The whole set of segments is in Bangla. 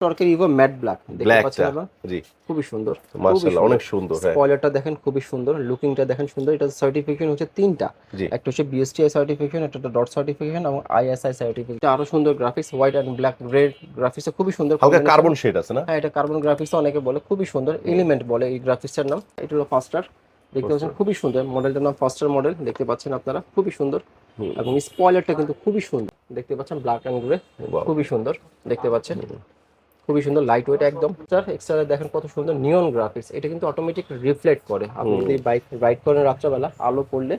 টর্কের ইভো ম্যাট ব্ল্যাক দেখতে পাচ্ছেন ব্ল্যাকটা আপনারা জি খুবই সুন্দর মাশাআল্লাহ অনেক সুন্দর হ্যাঁ স্পয়লারটা দেখেন খুবই সুন্দর লুকিংটা দেখেন সুন্দর এটা সার্টিফিকেশন হচ্ছে তিনটা জি একটা হচ্ছে বিএসটিআই সার্টিফিকেশন একটা ডট সার্টিফিকেশন এবং আইএসআই সার্টিফিকেশন আরো সুন্দর graphics white and black red graphics খুবই সুন্দর হালকা combination। কার্বন শেড আছে না হ্যাঁ এটা কার্বন গ্রাফিক্স অনেকে বলে খুবই সুন্দর এলিমেন্ট বলে এই গ্রাফিক্সের নাম এটা হলো ফাস্টার দেখতে পাচ্ছেন খুবই সুন্দর মডেলটার নাম ফাস্টার মডেল দেখতে পাচ্ছেন আপনারা খুবই সুন্দর এবং স্পয়লারটা কিন্তু খুবই সুন্দর দেখতে পাচ্ছেন ব্ল্যাক এন্ড গ্রে Wow. খুবই সুন্দর দেখতে পাচ্ছেন খুবই সুন্দর লাইট ওয়েট একদম স্যার এক্সট্রা দেখেন কত সুন্দর নিয়ন গ্রাফিক্স এটা কিন্তু অটোমেটিক রিফ্লেক্ট করে আপনি যদি বাইক রাইড করেন রাত্রেবেলা আলো পড়লে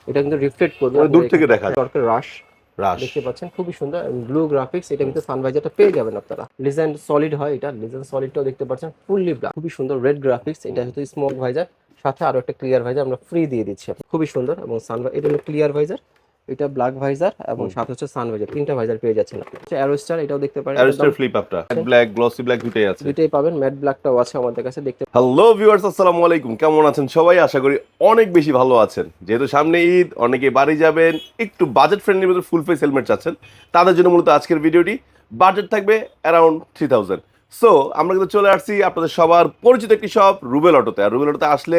এটা কিন্তু রিফ্লেক্ট করবে মানে দূর থেকে দেখা যায়। টর্কের রাশ দেখতে পাচ্ছেন খুবই সুন্দর ব্লু গ্রাফিক্স এটা কিন্তু সানভাইজারটা পেয়ে যাবেন আপনারা লিজেন্ড সলিড হয় এটা লিজেন্ড সলিডটাও দেখতে পাচ্ছেন ফুললি ব্ল্যাক খুবই সুন্দর রেড গ্রাফিক্স এটা হচ্ছে স্মোক ভাইজার সাথে আরো একটা ক্লিয়ার ভাইজার আমরা ফ্রি দিয়ে দিচ্ছি খুবই সুন্দর এবং এটা হলো ক্লিয়ার ভাইজার এটা ব্ল্যাক ভাইজার এবং সাথে হচ্ছে সান ভাইজার তিনটা ভাইজার পেয়ে যাচ্ছেন আপনি অ্যারোস্টার এটাও দেখতে পারেন অ্যারোস্টার ফ্লিপ আপটা ব্ল্যাক গ্লসি ব্ল্যাক দুটেই আছে দুটেই পাবেন ম্যাট ব্ল্যাকটাও আছে আমাদের কাছে দেখতে হ্যালো ভিউয়ার্স আসসালামু আলাইকুম কেমন আছেন সবাই আশা করি অনেক বেশি ভালো আছেন যেহেতু সামনে ঈদ অনেকে বাড়ি যাবেন একটু বাজেট ফ্রেন্ডলির মধ্যে ফুল ফেস হেলমেট চাচ্ছেন তাদের জন্য মূলত আজকের ভিডিওটি বাজেট থাকবে অ্যারাউন্ড 3000 সো আমরা কিন্তু চলে আসছি আপনাদের সবার পরিচিত একটি শপ রুবেল অটোতে আর রুবেল অটোতে আসলে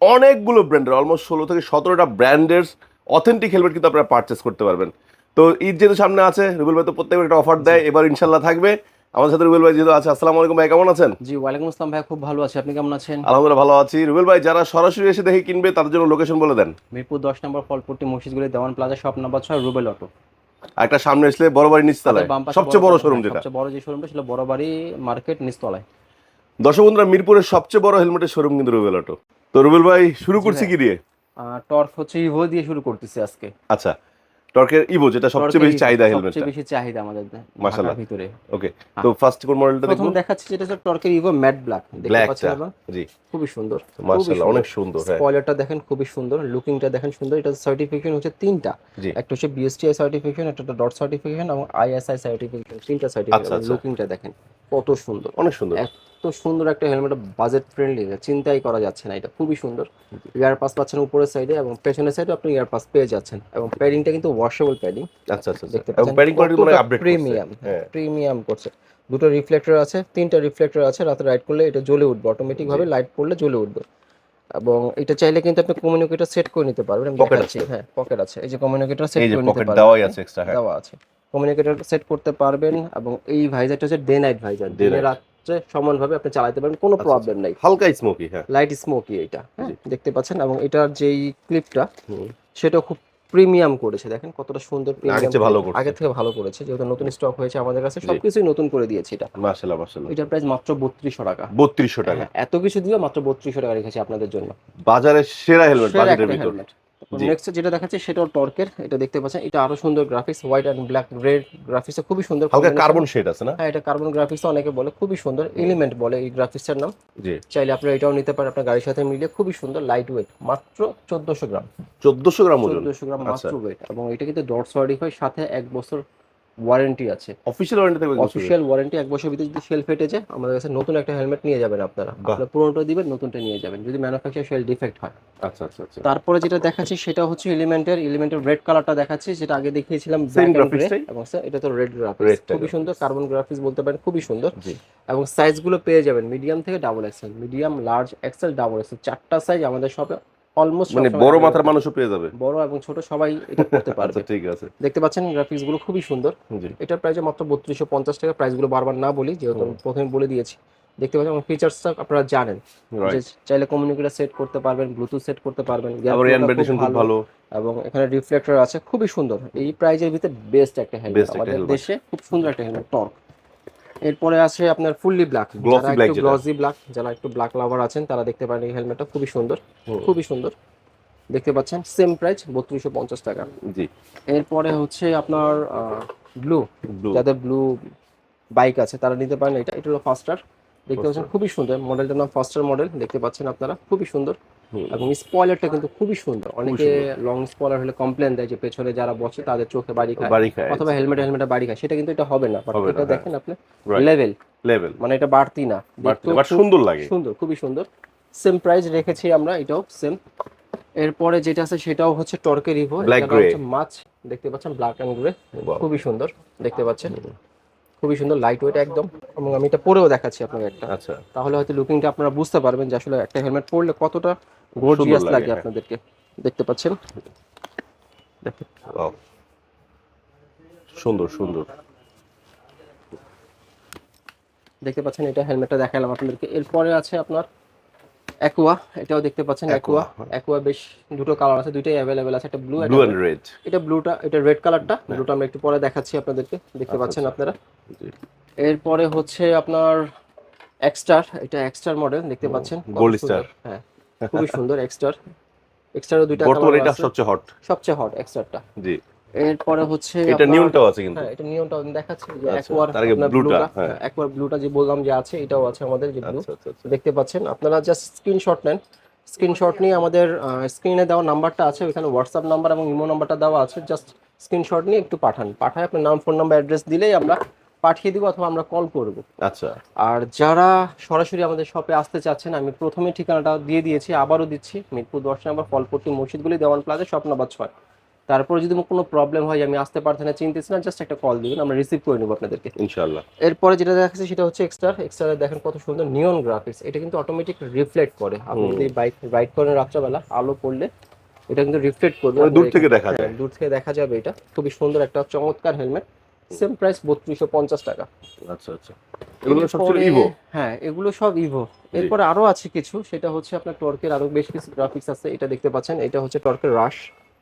অনেকগুলো ব্র্যান্ডের অলমোস্ট 16 থেকে 17টা ব্র্যান্ডের অথেন্টিক হেলমেট কিন্তু আপনারা পারচেস করতে পারবেন তো ঈদ যেহেতু সামনে আছে রুবেল ভাই তো প্রত্যেকবার একটা অফার দেয় এবার ইনশাল্লাহ থাকবে আমাদের সাথে রুবেল ভাই যেহেতু আছে আসসালামু আলাইকুম ভাই কেমন আছেন জি ওয়ালাইকুম আসসালাম ভাই খুব ভালো আছি আপনি কেমন আছেন আলহামদুলিল্লাহ ভালো আছি রুবেল ভাই যারা সরাসরি এসে দেখে কিনবে তাদের জন্য লোকেশন বলে দেন মিরপুর 10 নম্বর ফলপট্টি মসজিদগুলি Dewan plaza shop number 6 Rubel auto আর একটা সামনে আসলে বড় বাড়ি নিচতলায় বাম পাশে সবচেয়ে বড় শোরুম যেটা সবচেয়ে বড় যে শোরুমটা ছিল বড়বাড়ি মার্কেট নিচতলায় দর্শক বন্ধুরা মিরপুরের সবচেয়ে বড় হেলমেটের শোরুম কিন্তু রুবেল অটো তো রুবেল ভাই শুরু করছি কি দিয়ে টর্ক হচ্ছে ইভো দিয়ে শুরু করতেছি আজকে আচ্ছা টর্কের ইভো যেটা সবচেয়ে বেশি চাহিদা হেলমেটটা সবচেয়ে বেশি চাহিদা আমাদের মাশাআল্লাহ ঢাকার ভিতরে ওকে তো ফার্স্ট কোন মডেলটা দেখব প্রথম দেখাচ্ছি যেটা হচ্ছে টর্কের ইভো ম্যাট ব্ল্যাক দেখতে পাচ্ছেন ব্ল্যাকটা আপনারা জি খুবই সুন্দর মাশাআল্লাহ অনেক সুন্দর হ্যাঁ স্পয়লারটা দেখেন খুবই সুন্দর লুকিংটা দেখেন সুন্দর এটা সার্টিফিকেশন হচ্ছে তিনটা জি একটা হচ্ছে বিএসটিআই সার্টিফিকেশন একটা ডট সার্টিফিকেশন এবং আইএসআই সার্টিফিকেশন তিনটা আচ্ছা, সার্টিফিকেশন আচ্ছা। লুকিংটা দেখেন কত সুন্দর অনেক সুন্দর এত সুন্দর একটা হেলমেট বাজেট ফ্রেন্ডলি চিন্তাই করা যাচ্ছে না এটা খুবই সুন্দর ইয়ার পাস পাচ্ছেন উপরের সাইডে এবং পেছনের সাইডে আপনি ইয়ার পাস পেয়ে যাচ্ছেন এবং প্যাডিংটা কিন্তু ওয়াশেবল প্যাডিং আচ্ছা আচ্ছা দেখতে এবং পাচ্ছেন প্যাডিং কোয়ালিটি মানে আপডেট প্রিমিয়াম হ্যাঁ প্রিমিয়াম করছে দুটো রিফ্লেক্টর আছে তিনটা রিফ্লেক্টর আছে রাতে রাইড করলে এটা জ্বলে উঠবে অটোমেটিক ভাবে লাইট পড়লে জ্বলে উঠবে এবং এটা চাইলে কিন্তু আপনি কমিউনিকেটর সেট করে নিতে পারবেন আমি Pocket দেখাচ্ছি হ্যাঁ পকেট আছে এই যে কমিউনিকেটর সেট এই যে করে নিতে পকেট পারবেন দেওয়াই আছে এক্সট্রা হ্যাঁ দেওয়া আছে কমিউনিকেটর সেট করতে পারবেন এবং এই ভাইজারটা হচ্ছে ডে নাইট ভাইজার Day দিনে night। রাত্রে সমানভাবে আপনি চালাতে পারবেন কোনো প্রবলেম নাই হালকা স্মোকি হ্যাঁ লাইট স্মোকি এটা হ্যাঁ দেখতে পাচ্ছেন এবং এটার যেই ক্লিপটা সেটা খুব প্রিমিয়াম করেছে দেখেন কতটা সুন্দর আগে চেয়ে ভালো করছে। আগে থেকে ভালো করেছে যেহেতু নতুন স্টক হয়েছে আমাদের কাছে সবকিছুই নতুন করে দিয়েছে এটা মাশাআল্লাহ মাশাআল্লাহ এটার প্রাইস মাত্র 3200 টাকা 3200 টাকা হ্যাঁ, এত কিছু দিয়ে মাত্র 3200 টাকা রেখেছি আপনাদের জন্য বাজারের সেরা হেলমেট সেরা বাজেটের একটা ভিতর হেলমেট নেক্সট যেটা দেখাচ্ছি সেটাও টর্কের এটা দেখতে পাচ্ছেন এটা আরো সুন্দর graphics white and black red graphics খুবই সুন্দর হালকা combination। কার্বন শেড আছে না হ্যাঁ এটা কার্বন গ্রাফিক্স অনেকে বলে খুবই সুন্দর এলিমেন্ট বলে এই গ্রাফিক্সের নাম জি চাইলে আপনারা এটাও নিতে পারেন আপনার গাড়ির সাথে মিলিয়ে খুবই সুন্দর লাইট ওয়েট মাত্র 1400 গ্রাম 1400 গ্রাম ওজন 1400 গ্রাম আচ্ছা মাত্র ওয়েট এবং এটা কিন্তু ডট সার্টিফাই সাথে 1 বছর ওয়ারেন্টি আছে অফিশিয়াল ওয়ারেন্টি থাকবে অফিশিয়াল ওয়ারেন্টি 1 বছর ভিতরে যদি সেল ফেটে যায় আমাদের কাছে নতুন একটা হেলমেট নিয়ে যাবেন আপনারা আপনারা পুরোনোটা দিবেন নতুনটা নিয়ে যাবেন যদি ম্যানুফ্যাকচার সেল ডিফেক্ট হয় আচ্ছা আচ্ছা আচ্ছা তারপরে যেটা দেখাচ্ছি সেটা হচ্ছে এলিমেন্টের রেড কালারটা দেখাচ্ছি যেটা আগে দেখিয়েছিলাম Same black and graphics grey tie? এবং স্যার এটা তো রেড Red গ্রাফিক্স টা খুবই সুন্দর কার্বন গ্রাফিক্স বলতে পারেন খুবই সুন্দর জি এবং সাইজগুলো পেয়ে যাবেন মিডিয়াম থেকে double XL medium large XL double XL চারটা সাইজ আমাদের শপে অলমোস্ট মানে বড় মাথার মানুষও পেয়ে যাবে বড় এবং ছোট সবাই এটা করতে পারবে আচ্ছা ঠিক আছে দেখতে পাচ্ছেন গ্রাফিক্স গুলো খুবই সুন্দর জি এটার প্রাইস মাত্র 3250 টাকা প্রাইস গুলো বারবার না বলি যেহেতু আমি প্রথমে বলে দিয়েছি দেখতে পাচ্ছেন এবং ফিচারসটা আপনারা জানেন যে চাইলে কমিউনিকেটর সেট করতে পারবেন ব্লুটুথ সেট করতে পারবেন আবার অ্যান্ড খুব ভালো এবং এখানে রিফ্লেক্টর আছে খুবই সুন্দর এই প্রাইজের ভিতরে বেস্ট একটা হেলমেট Best একটা আমাদের helmet। দেশে খুব সুন্দর একটা হেলমেট টর্ক এরপরে আছে আপনার ফুললি ব্ল্যাক Glossy black যেটা। গ্লসি ব্ল্যাক যারা একটু ব্ল্যাক লাভার আছেন তারা দেখতে পারেন এই হেলমেটটা খুবই সুন্দর খুবই সুন্দর দেখতে পাচ্ছেন সেম প্রাইস 3250 টাকা জি এরপরে হচ্ছে আপনার ব্লু ব্লু যাদের ব্লু বাইক আছে তারা নিতে পারেন এটা এটা হলো ফাস্টার দেখতে পাচ্ছেন খুবই সুন্দর মডেলটার নাম ফাস্টার মডেল দেখতে পাচ্ছেন আপনারা খুবই সুন্দর এবং স্পয়লারটা কিন্তু খুবই সুন্দর অনেকে লং স্পয়লার হলে কমপ্লেন দেয় যে পেছনে যারা বসে তাদের চোখে বাড়ি বাড়ি খায় খায় অথবা হেলমেটে বাড়ি খায় সেটা কিন্তু এটা হবে না বাট হবে না, এটা হ্যাঁ। দেখেন আপনি Right. লেভেল লেভেল মানে এটা বাড়তি না দেখতেও বাট খুব সুন্দর লাগে সুন্দর খুবই সুন্দর সেম প্রাইস রেখেছি আমরা এটাও সেম এরপরে যেটা আছে সেটাও হচ্ছে টর্কের ইভো Black এটা grey। হচ্ছে মাছ দেখতে পাচ্ছেন ব্ল্যাক এন্ড গ্রে Wow. খুবই সুন্দর দেখতে পাচ্ছেন খুবই সুন্দর লাইট ওয়েট একদম, এবং আমি এটা পরেও দেখাচ্ছি আপনাকে একটা, আচ্ছা, তাহলে হয়তো লুকিংটা আপনারা বুঝতে পারবেন যে আসলে একটা হেলমেট পরলে কতটা সুন্দর গর্জিয়াস লাগে, লাগে হ্যাঁ। আপনাদেরকে। দেখতে পাচ্ছেন, দেখেন Wow, সুন্দর সুন্দর। দেখতে পাচ্ছেন এটা হেলমেটটা দেখালাম আপনাদেরকে। এরপরে আছে আপনার অ্যাকুয়া, এটাও দেখতে পাচ্ছেন অ্যাকুয়া। Aqua, অ্যাকুয়া বেশ দুটো কালার আছে, দুইটাই অ্যাভেলেবেল আছে, একটা ব্লু ব্লু একটা এন্ড red। রেড। এটা ব্লুটা, এটা রেড কালারটা, ব্লুটা আমরা একটু পরে দেখাচ্ছি আপনাদেরকে, দেখতে আচ্ছা, পাচ্ছেন আচ্ছা। আপনারা। জি। এরপরে হচ্ছে আপনার এক্সটার, এটা এক্সটার মডেল দেখতে পাচ্ছেন কত গোল্ড স্টার। সুন্দর, হ্যাঁ খুবই সুন্দর এক্সটার। এক্সটারও দুইটা বর্তমানে কালার এটা আছে, সবচেয়ে হট। সবচেয়ে হট এক্সটারটা। জি। এরপরে হচ্ছে এটা আপনার, নিয়নটাও আছে কিন্তু। হ্যাঁ এটা নিয়নটা আমি দেখাচ্ছি যে আচ্ছা, অ্যাকোয়ার তার আগে আপনার ব্লুটা, ব্লুটা, হ্যাঁ। অ্যাকোয়ার ব্লুটা যে বললাম যে আছে, এটাও আছে আমাদের যে ব্লু, আচ্ছা, আচ্ছা, আচ্ছা। দেখতে পাচ্ছেন। আপনারা জাস্ট স্ক্রিনশট নেন, স্ক্রিনশট নিয়ে আমাদের স্ক্রিনে দেওয়া নাম্বারটা আছে, ওখানে হোয়াটসঅ্যাপ নাম্বার এবং ইমো নাম্বারটা দেওয়া আছে, জাস্ট স্ক্রিনশট নিয়ে একটু পাঠায় আপনার নাম, ফোন নাম্বার, অ্যাড্রেস দিলেই আমরা পাঠিয়ে দিব, অথবা আমরা কল করব। আচ্ছা, আর যারা সরাসরি আমাদের শপে আসতে চাচ্ছেন, আমি প্রথমে ঠিকানাটা দিয়ে দিয়েছি, আবারও দিচ্ছি, মিরপুর 10 নম্বর ফলপট্টি মসজিদগুলি, দেওয়ান প্লাজা, শপ নাম্বার 6। তারপরে যদি কোনো প্রবলেম হয়, আমি আসতে পারছি না, চিনতেছি না, জাস্ট একটা কল দিবেন, আমরা রিসিভ করে নেবো আপনাদেরকে। ইনশাআল্লাহ। এরপরে যেটা দেখাচ্ছি সেটা হচ্ছে এক্সট্রা দেখেন কত সুন্দর নিয়ন গ্রাফিক্স, এটা কিন্তু অটোমেটিক রিফ্লেক্ট করে। আপনি যদি বাইক রাইড করেন রাত্রেবেলা, আলো পড়লে এটা কিন্তু রিফ্লেক্ট করবে, মানে দূর আপনার থেকে এখানে- দেখা হ্যাঁ, যায়। দূর থেকে দেখা যাবে। এটা খুবই সুন্দর একটা চমৎকার হেলমেট, সেম প্রাইস 3250 টাকা। আচ্ছা, আচ্ছা। এগুলো সবচেয়ে এরপরে- ইভো। হ্যাঁ এগুলো সব ইভো। এরপরে আরো আছে কিছু, সেটা হচ্ছে আপনার টর্কের আরো বেশ কিছু গ্রাফিক্স আছে, এটা দেখতে পাচ্ছেন, এটা হচ্ছে টর্কের রাশ,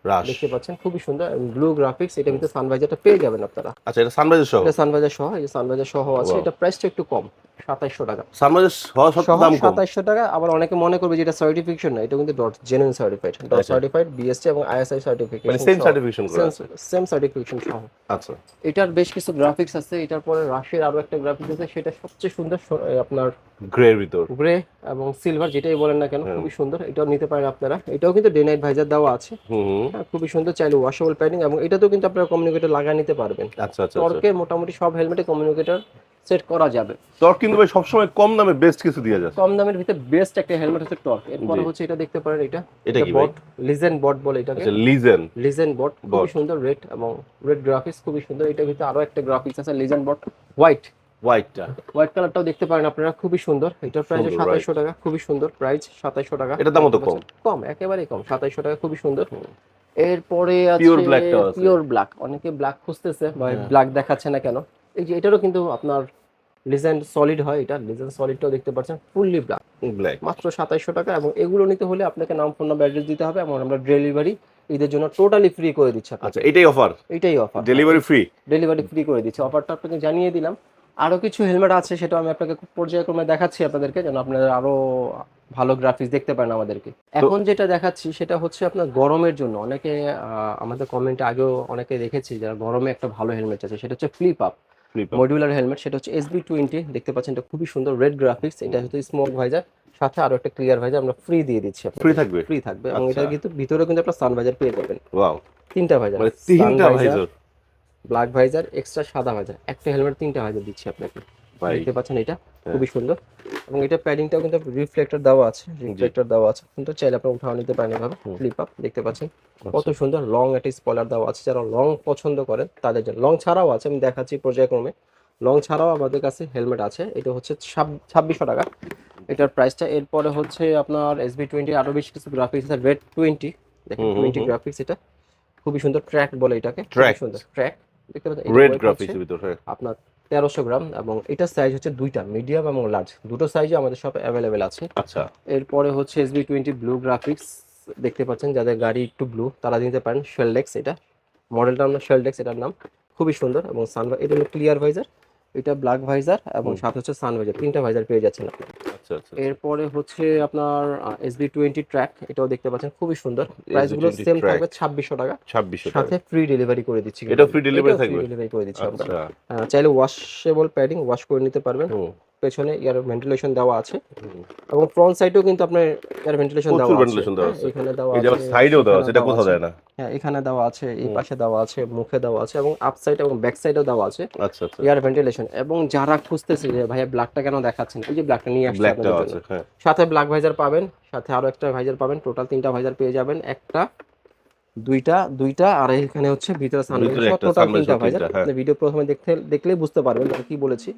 রাশ। দেখতে পাচ্ছেন খুবই সুন্দর ব্লু গ্রাফিক্স। এটা কিন্তু সানভাইজারটা পেয়ে যাবেন আপনারা, আচ্ছা, এটা সানরাইজার সহ। এটা সানভাইজার সহ, এই যে সানভাইজার সহ আছে। Wow. এটা প্রাইসটা একটু কম, 2700 টাকা সানরাইজার হওয়া সহ, সত্ত্বেও দাম কম। 2700 টাকা। আবার অনেকে মনে করবে যে এটা সার্টিফিকেশন না, এটা কিন্তু ডট জেনুইন সার্টিফাইড, ডট আচ্ছা। সার্টিফাইড বিএসটি এবং আইএসআই মানে সার্টিফিকেশন, সেম সার্টিফিকেশন করা আছে। সেম সার্টিফিকেশন সহ। আচ্ছা। এটার বেশ কিছু গ্রাফিক্স আছে। এটার পরে রাশের আরো একটা গ্রাফিক্স আছে, সেটা সবচেয়ে সুন্দর, আপনার গ্রের ভিতর। গ্রে এবং সিলভার, যেটাই বলেন না কেন, হ্যাঁ। খুবই সুন্দর। এটাও নিতে পারেন আপনারা, এটাও কিন্তু ডে নাইট ভাইজার দেওয়া আছে। হুম। হ্যাঁ খুবই সুন্দর, চাইলে ওয়াশেবল প্যাডিং, এবং এটাতেও কিন্তু আপনারা কমিউনিকেটর লাগিয়ে নিতে পারবেন। আচ্ছা, আচ্ছা, আচ্ছা। টর্কের মোটামুটি সব হেলমেটে কমিউনিকেটর সেট করা যাবে। টর্ক কিন্তু ভাই সবসময় কম দামে বেস্ট কিছু দিয়ে যাচ্ছে। কম দামের ভিতরে বেস্ট একটা হেলমেট হচ্ছে টর্ক। এরপরে জি। হচ্ছে এটা দেখতে পারেন, এটা কি ভাই? বট, লিজেন্ড বট বলে এটাকে, আচ্ছা, লিজেন। লিজেন্ড বট, খুবই Bot। সুন্দর, রেড এবং রেড গ্রাফিক্স খুবই সুন্দর। এটা ভিতরে আরো একটা গ্রাফিক্স আছে, লিজেন্ড বট হোয়াইট, হোয়াইটটা। হোয়াইট কালারটাও দেখতে পারেন আপনারা, খুবই সুন্দর। এটার প্রাইস সুন্দর, 2700 টাকা, খুবই সুন্দর প্রাইস, 2700 টাকা। এটার দামও তো কম। কম, একেবারেই কম, 2700 টাকা, খুবই সুন্দর। এরপরে আছে Pure black-টাও আছে। পিওর ব্ল্যাক, অনেকে ব্ল্যাক খুঁজতেছে ভাই, ব্ল্যাক দেখাচ্ছে না কেন। এই যে এটারও কিন্তু আপনার লিজেন্ড সলিড হয়, এটা লিজেন্ড সলিডটাও দেখতে পাচ্ছেন ফুললি ব্ল্যাক, ব্ল্যাক। মাত্র 2700 টাকা। এবং এগুলো নিতে হলে আপনাকে নাম, ফোন নাম্বার, অ্যাড্রেস দিতে হবে, এবং আমরা ডেলিভারি ঈদের জন্য টোটালি ফ্রি করে দিচ্ছি আপনাকে। আচ্ছা, এটাই অফার। এটাই offer, delivery free. Delivery free করে দিচ্ছি, অফারটা আপনাকে জানিয়ে দিলাম। আরো কিছু হেলমেট আছে, সেটা আমি আপনাকে খুব পর্যায়ক্রমে দেখাচ্ছি আপনাদেরকে, যেন আপনারা আরো ভালো গ্রাফিক্স দেখতে পারেন আমাদেরকে। এখন যেটা দেখাচ্ছি সেটা হচ্ছে আপনার গরমের জন্য, অনেকে আমাদের কমেন্টে আগেও অনেকে দেখেছি যারা গরমে একটা ভালো হেলমেট আছে, সেটা হচ্ছে ফ্লিপ আপ মডিউলার হেলমেট, সেটা হচ্ছে SB20, দেখতে পাচ্ছেন, এটা খুবই সুন্দর রেড গ্রাফিক্স। এটা হচ্ছে স্মোক ভাইজার, সাথে আরো একটা ক্লিয়ার ভাইজার আমরা ফ্রি দিয়ে দিচ্ছি। ফ্রি থাকবে। ফ্রি থাকবে, এবং আচ্ছা। এটা কিন্তু ভিতরে কিন্তু আপনার সান ভাইজার পেয়ে যাবেন, ওয়াও, তিনটা ভাইজার, মানে তিনটা ভাইজার। ব্ল্যাক ভাইজার, এক্সট্রা সাদা ভাইজার, একটা হেলমেট তিনটা ভাইজার দিচ্ছি আপনাকে, ভাই। দেখতে পাচ্ছেন এটা খুবই সুন্দর। এবং এটা প্যাডিংটাও কিন্তু রিফ্লেক্টর দেওয়া আছে, রিফ্লেক্টর দেওয়া আছে, কিন্তু চাইলে আপনি উঠাও নিতে পারেন এভাবে, ফ্লিপ আপ, দেখতে পাচ্ছেন কত সুন্দর। লং একটা স্পয়লার দেওয়া আছে, যারা লং পছন্দ করেন তাদের জন্য। লং ছাড়াও আছে, আমি দেখাচ্ছি পর্যায়ক্রমে, লং ছাড়াও আমাদের কাছে হেলমেট আছে। এটা হচ্ছে 2600 টাকা এটার প্রাইসটা। এরপরে হচ্ছে আপনার SB20 আরো বেশ কিছু গ্রাফিক্স আছে, রেড 20, দেখেন 20 গ্রাফিক্স, এটা খুবই সুন্দর, ট্র্যাক বলে এটাকে, খুবই সুন্দর ট্র্যাক, দেখতে পাচ্ছেন রেড গ্রাফিক্স এর ভিতর। আপনার 1300 গ্রাম, এবং এটার সাইজ হচ্ছে দুইটা, মিডিয়াম এবং লার্জ, দুটো সাইজে আমাদের শপে অ্যাভেলেবেল আছে। আচ্ছা। এরপরে হচ্ছে SB20 ব্লু গ্রাফিক্স, দেখতে পাচ্ছেন, যাদের গাড়ি একটু ব্লু তারা নিতে পারেন। শেলডেক্স, এটা মডেলটার নাম শেলডেক্স, এটার নাম, খুবই সুন্দর। এবং এটা হলো ক্লিয়ার ভাইজার, এটা ব্ল্যাক ভাইজার, এবং সাথে হচ্ছে সান ভাইজার, তিনটা ভাইজার পেয়ে যাচ্ছেন আপনি। আচ্ছা, আচ্ছা। এরপরে হচ্ছে আপনার SB20 ট্র্যাক, এটাও দেখতে পাচ্ছেন, খুবই সুন্দর। প্রাইসগুলো সেম থাকবে, 2600 টাকা, 2600 সাথে ফ্রি ডেলিভারি করে দিচ্ছি। এটা free delivery থাকবে? ডেলিভারি করে দিচ্ছি আমরা। আচ্ছা। চাইলে ওয়াশেবল প্যাডিং ওয়াশ করে নিতে পারবেন, পেছনে এয়ার ভেন্টিলেশন দেওয়া আছে, এবং ফ্রন্ট সাইডেও কিন্তু আপনার এয়ার ভেন্টিলেশন দেওয়া আছে, ভেন্টিলেশন দেওয়া আছে। এখানে দেওয়া এই যে আছে, সাইডেও দেওয়া আছে, এখানে এটা দেওয়া কোথাও আছে। যায় না। হ্যাঁ এখানে দেওয়া আছে, এই পাশে দেওয়া আছে, মুখে দেওয়া আছে, এবং আপ সাইড এবং ব্যাক সাইডেও দেওয়া আছে আচ্ছা, আচ্ছা। Air ventilation. এবং যারা খুঁজতেছে যে ভাইয়া ব্ল্যাকটা কেন দেখাচ্ছেন, এই যে ব্ল্যাকটা নিয়ে আসছে ব্ল্যাকটাও আপনাদের আছে, জন্য। হ্যাঁ। সাথে ব্ল্যাক ভাইজার পাবেন, সাথে আরো একটা ভাইজার পাবেন, টোটাল তিনটা ভাইজার পেয়ে যাবেন, একটা দুইটা আর এখানে হচ্ছে ভিতরে ভিতরে সানভাইজার একটা টোটাল সানভাইজার তিনটা ভাইজার। তিনটা, হ্যাঁ। আপনি ভিডিও প্রথমে দেখলেই বুঝতে পারবেন আমি কি বলেছি।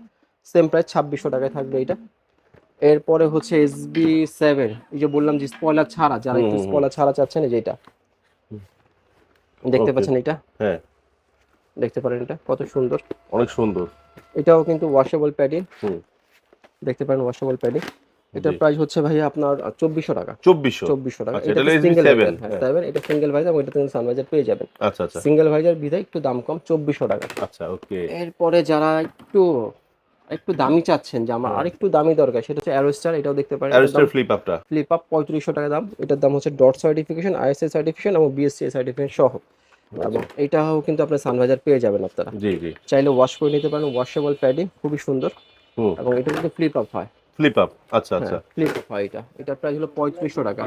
সেম প্রাইস 2600 টাকায় থাকবে এটা। এরপরে হচ্ছে SB7, এই যে বললাম যে স্পয়লার ছাড়া, যারা একটু স্পয়লার ছাড়া চাচ্ছেন, এই যে এটা দেখতে ওকে, পাচ্ছেন, এটা হ্যাঁ দেখতে পারেন, এটা কত সুন্দর। অনেক সুন্দর। এটাও কিন্তু ওয়াশেবল প্যাডিং, হুম, দেখতে পারেন ওয়াশেবল প্যাডিং। এটার জি। প্রাইস হচ্ছে ভাইয়া আপনার 2400 টাকা। 2400। 2400 টাকা। আচ্ছা, এটা এটা সিঙ্গেল SB7, ভাইজার, হ্যাঁ। 7 এটা সিঙ্গেল ভাইজার এবং এটা কিন্তু সানভাইজার পেয়ে যাবেন। আচ্ছা আচ্ছা সিঙ্গেল ভাইজার বিধায় একটু দাম কম, 2400 টাকা। আচ্ছা, ওকে। এরপরে যারা একটু একটু দামি চাচ্ছেন, যে আমার আরেকটু দামি দরকার, সেটা হচ্ছে অ্যারোস্টার, এটাও দেখতে পারেন। অ্যারিস্টার ফ্লিপ আপটা, ফ্লিপ আপ 3500 টাকা দাম। এটার দাম হচ্ছে ডট সার্টিফিকেশন, ISA সার্টিফিকেশন এবং BSC সার্টিফিকেশন সহ। এবং এটাও কিন্তু আপনার সানভাইজার পেয়ে যাবেন আপনারা। জি জি। চাইলে ওয়াশ করে নিতে পারেন, ওয়াশেবল প্যাডিং, খুবই সুন্দর। হুম, এবং এটা কিন্তু ফ্লিপ আপ হয়। ফ্লিপ আপ, আচ্ছা হ্যাঁ, আচ্ছা, ফ্লিপ আপ হয় এটা। এটার প্রাইস হলো 3500 টাকা।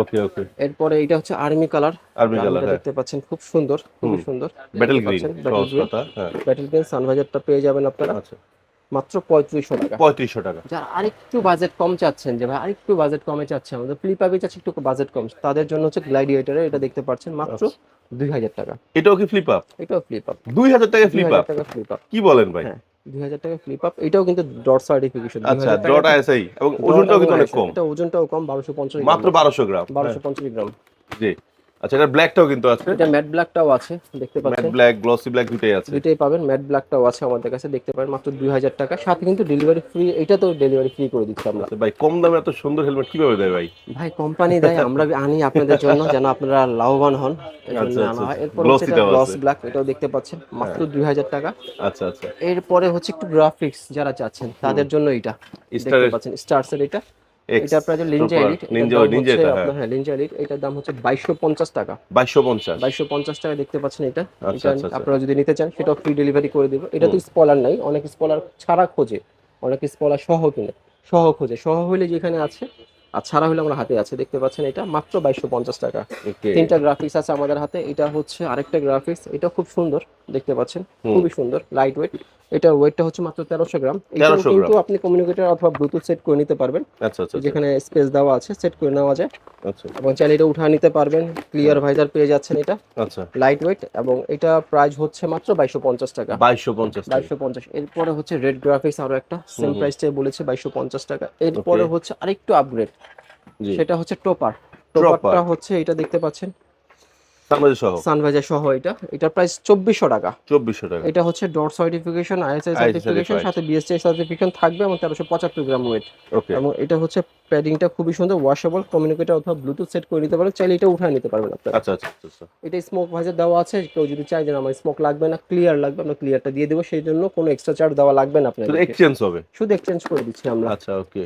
ওকে ওকে। এরপরে এটা হচ্ছে আর্মি কালার। আর্মি কালার, হ্যাঁ। দেখতে পাচ্ছেন খুব সুন্দর, খুবই সুন্দর। ব্যাটল গ্রিন, সহজ কথা, হ্যাঁ। ব্যাটল গ্রিন সানভাইজারটা পেয়ে যাবেন আপনারা আচ্ছা, মাত্র 3500 টাকা। 3500 টাকা। যারা আরেকটু বাজেট কম চাচ্ছেন, যে ভাই আরেকটু বাজেট কমে চাচ্ছেন, আমাদের ফ্লিপ আপে চাচ্ছে একটু বাজেট কম, তাদের জন্য হচ্ছে গ্লাডিয়েটরে, এটা দেখতে পাচ্ছেন মাত্র 2000 টাকা। এটাও কি ফ্লিপ আপ? এটাও ফ্লিপ আপ। 2000 টাকা ফ্লিপ আপ? 2000 টাকা ফ্লিপ আপ, কি বলেন ভাই? হ্যাঁ 2000 টাকা ফ্লিপ আপ। এটাও কিন্তু ডট সার্টিফিকেশন। আচ্ছা, ডট আইএসআই, এবং ওজনটাও কিন্তু অনেক কম। এটা ওজনটাও কম, 1250 গ্রাম, মাত্র 1200 গ্রাম, 1250 গ্রাম। জি। আচ্ছা, এটা ব্ল্যাকটাও কিন্তু আছে, এটা ম্যাট ব্ল্যাকটাও আছে, দেখতে ম্যাট পাচ্ছেন। ব্ল্যাক, গ্লসি ব্ল্যাক দুটেই আছে। দুইটাই পাবেন, ম্যাট ব্ল্যাকটাও আছে আমাদের কাছে, দেখতে পারেন মাত্র 2000 টাকা। সাথে কিন্তু ডেলিভারি ফ্রি, এটা তো ডেলিভারি ফ্রি করে দিচ্ছি আমরা। আচ্ছা ভাই, কম দামে এত সুন্দর হেলমেট কিভাবে দেয় ভাই? ভাই কোম্পানি দেয়, আমরা আনি আপনাদের জন্য, যেন আপনারা লাভবান হন, এই জন্য আচ্ছা আনা আচ্ছা, হয়। এরপর গ্লসি হচ্ছে এটা টাও গ্লস আছে, ব্ল্যাক, এটাও দেখতে পাচ্ছেন মাত্র 2000 টাকা। আচ্ছা আচ্ছা। এরপরে হচ্ছে একটু গ্রাফিক্স যারা চাচ্ছেন, তাদের জন্য এটা দেখতে স্টারের পাচ্ছেন, স্টারসের এটা। এক্স এটার প্রাইস লিনজা সুপার এলিট, এটার নিনজা, দাম নিনজা হচ্ছে এটা, হ্যাঁ। আপনার, হ্যাঁ লিনজা এলিট, এটার দাম হচ্ছে 2250 টাকা। 2250, 2250 টাকা দেখতে পাচ্ছেন এটা। আচ্ছা এটা আচ্ছা আচ্ছা। আপনারা যদি নিতে চান, সেটাও ফ্রি ডেলিভারি করে দেবো। এটা তো স্পলার নাই, অনেক স্পলার ছাড়া খোঁজে, অনেক স্পলার সহ কিনে, সহ খোঁজে, সহ হইলে যেখানে আছে, আর ছাড়া হলে আমার হাতে আছে, দেখতে পাচ্ছেন। এটা মাত্র 2250 টাকা। ওকে, তিনটা গ্রাফিক্স আছে আমাদের হাতে। এটা হচ্ছে আরেকটা গ্রাফিক্স, এটা খুব সুন্দর, দেখতে পাচ্ছেন, খুবই সুন্দর, লাইট ওয়েট। এটা ওয়েটটা হচ্ছে মাত্র 1300 গ্রাম। এটাও 1300 কিন্তু গ্রাম, আপনি কমিউনিকেটর অথবা ব্লুটুথ সেট করে নিতে পারবেন, আচ্ছা আচ্ছা আচ্ছা যেখানে স্পেস দেওয়া আছে, সেট করে নেওয়া যায়। আচ্ছা এবং চাইলে এটা উঠা নিতে পারবেন, ক্লিয়ার ভাইজার পেয়ে যাচ্ছেন এটা, আচ্ছা। Light weight. এবং এটা প্রাইস হচ্ছে মাত্র 2250 টাকা। 2250 টাকা, 2250। এরপরে হচ্ছে রেড গ্রাফিক্স, আরো একটা সেম প্রাইসটাই বলেছে, 2250 টাকা। এরপরে হচ্ছে আরেকটু আপগ্রেড, জি। সেটা হচ্ছে টোপার। টপার, টোপারটা হচ্ছে এটা দেখতে পাচ্ছেন, সানভাইজার সহ সানভাইজার সহ। এটার প্রাইস 2400 টাকা। 2400 টাকা, এটা হচ্ছে dot certification, ISI certification, certified, সাথে BSC সার্টিফিকেশন থাকবে, এবং 1375 গ্রাম ওয়েট। ওকে। এবং এটা হচ্ছে প্যাডিংটা খুবই সুন্দর, ওয়াশেবল, কমিউনিকেটর অথবা ব্লুটুথ সেট করে নিতে পারেন, চাইলে এটা উঠা নিতে পারবেন আপনারা। আচ্ছা আচ্ছা আচ্ছা। এটা স্মোক ভাইজার দেওয়া আছে, কেউ যদি চাই যে না আমার স্মোক লাগবে না, ক্লিয়ার লাগবে, আমরা ক্লিয়ারটা দিয়ে দেবো, সেই জন্য কোনো এক্সট্রা চার্জ দেওয়া লাগবে না শুধু আপনাদের, এক্সচেঞ্জ হবে? শুধু এক্সচেঞ্জ করে দিচ্ছি আমরা। আচ্ছা, ওকে।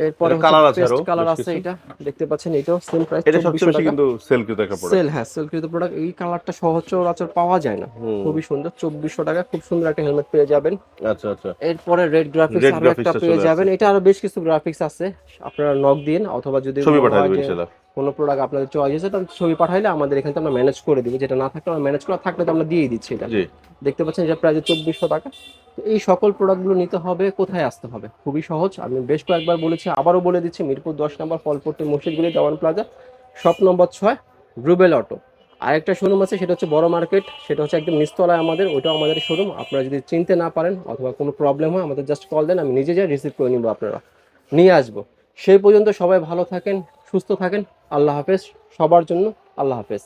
এরপরে এটা কালার আছে, পেস্ট আরো কালার বেশ আছে, কিছু? এটা দেখতে পাচ্ছেন, এটাও সেম প্রাইস, এটা সবচেয়ে 2400 বেশি টাকা। কিন্তু সেলকৃত একটা প্রোডাক্ট। সেল, হ্যাঁ সেলকৃত প্রোডাক্ট। এই কালারটা সচরাচর পাওয়া যায় না, খুবই সুন্দর, 2400 টাকা। খুব সুন্দর একটা হেলমেট পেয়ে যাবেন। আচ্ছা আচ্ছা। এরপরে রেড গ্রাফিক্স রেড আরো একটা গ্রাফিক্সটা পেয়ে চলে যাবেন। আসছে, এটা আরো বেশ কিছু গ্রাফিক্স আছে, আপনারা নক দিন, অথবা যদি ছবি মনে পাঠিয়ে হয় দেবেন যে ইনশাআল্লাহ। কোনো প্রোডাক্ট আপনাদের চয়েস আছে, তাহলে ছবি পাঠাইলে আমাদের এখানে থেকে আমরা ম্যানেজ করে দিব, যেটা না থাকলে আমরা ম্যানেজ করা, থাকলে তো আমরা দিয়ে দিচ্ছি এটা। জি। দেখতে পাচ্ছেন এটা প্রাইস 2400 টাকা। তো এই সকল প্রোডাক্টগুলো নিতে হবে, কোথায় আসতে হবে? খুবই সহজ, আমি বেশ কয়েকবার বলেছি, আবারও বলে দিচ্ছি। মিরপুর 10 নম্বর ফলপট্টি মসজিদগুলি, Dewan plaza, shop number 6, Rubel auto. আরেকটা শোরুম আছে, সেটা হচ্ছে বড় মার্কেট, সেটা হচ্ছে একদম নিচতলায় আমাদের, ওইটাও আমাদের শোরুম। আপনারা যদি চিনতে না পারেন অথবা কোনো প্রবলেম হয়, আমাদের জাস্ট কল দেন, আমি নিজে যাই রিসিভ করে নিব, আপনারা নিয়ে আসবো। সেই পর্যন্ত সবাই ভালো থাকেন, সুস্থ থাকেন। আল্লাহ হাফেজ সবার জন্য, আল্লাহ হাফেজ।